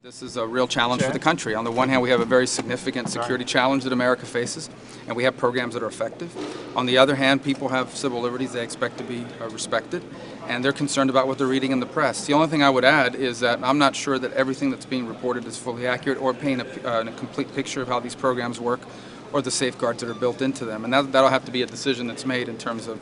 This is a real challenge for the country. On the one hand, we have a very significant security challenge that America faces, and we have programs that are effective. On the other hand, people have civil liberties they expect to be respected, and they're concerned about what they're reading in the press. The only thing I would add is that I'm not sure that everything that's being reported is fully accurate or paint a complete picture of how these programs work or the safeguards that are built into them. And that'll have to be a decision that's made in terms of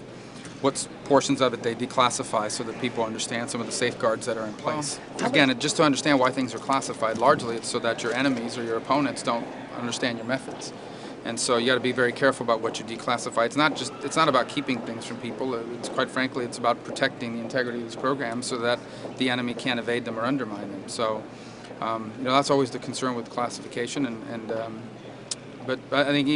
what portions of it they declassify so that people understand some of the safeguards that are in place. Again, just to understand why things are classified, largely it's so that your enemies or your opponents don't understand your methods. And so you got to be very careful about what you declassify. It's not about keeping things from people. It's quite frankly, it's about protecting the integrity of these programs so that the enemy can't evade them or undermine them. So, that's always the concern with classification. But I think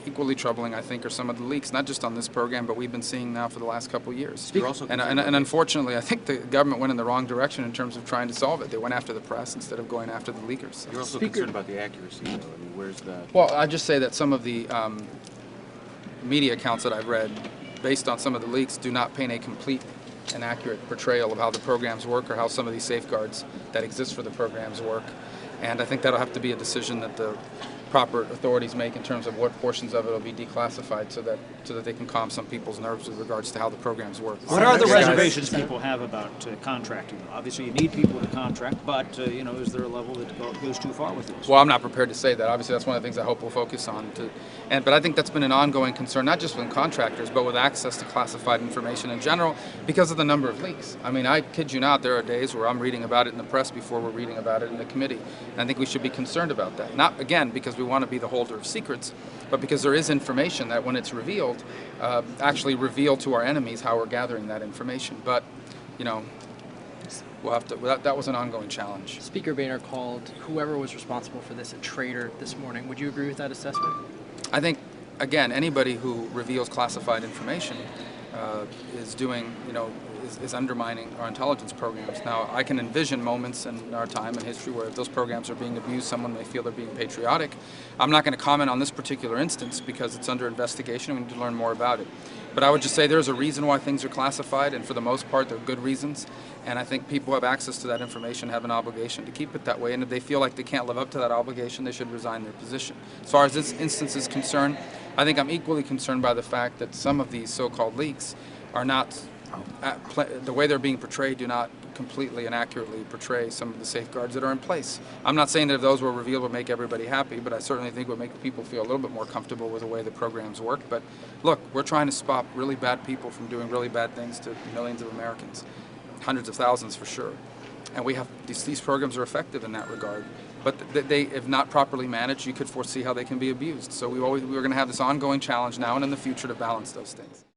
equally troubling, I think, are some of the leaks, not just on this program, but we've been seeing now for the last couple of years. And unfortunately, I think the government went in the wrong direction in terms of trying to solve it. They went after the press instead of going after the leakers. You're also concerned about the accuracy, though. I mean, where's the... Well, I just say that some of the media accounts that I've read, based on some of the leaks, do not paint a complete and accurate portrayal of how the programs work or how some of these safeguards that exist for the programs work. And I think that'll have to be a decision that the proper authorities make in terms of what portions of it will be declassified so that they can calm some people's nerves with regards to how the programs work. What are the reservations people have about contracting? Obviously, you need people to contract, but is there a level that goes too far with this? Well, I'm not prepared to say that. Obviously, that's one of the things I hope we'll focus on. But I think that's been an ongoing concern, not just with contractors, but with access to classified information in general, because of the number of leaks. I mean, I kid you not, there are days where I'm reading about it in the press before we're reading about it in the committee. And I think we should be concerned about that. Not, again, because we want to be the holder of secrets, but because there is information that when it's revealed, actually reveal to our enemies how we're gathering that information. But, we'll have to, that was an ongoing challenge. Speaker Boehner called whoever was responsible for this a traitor this morning. Would you agree with that assessment? I think, again, anybody who reveals classified information is doing, is undermining our intelligence programs. Now, I can envision moments in our time in history where if those programs are being abused, someone may feel they're being patriotic. I'm not going to comment on this particular instance because it's under investigation. We need to learn more about it. But I would just say there's a reason why things are classified, and for the most part, they're good reasons. And I think people who have access to that information have an obligation to keep it that way. And if they feel like they can't live up to that obligation, they should resign their position. As far as this instance is concerned, I think I'm equally concerned by the fact that some of these so-called leaks are not, the way they're being portrayed do not completely and accurately portray some of the safeguards that are in place. I'm not saying that if those were revealed would make everybody happy, but I certainly think would make people feel a little bit more comfortable with the way the programs work. But look, we're trying to stop really bad people from doing really bad things to millions of Americans, hundreds of thousands for sure. And we have these programs are effective in that regard. But they, if not properly managed, you could foresee how they can be abused. So we're going to have this ongoing challenge now and in the future to balance those things.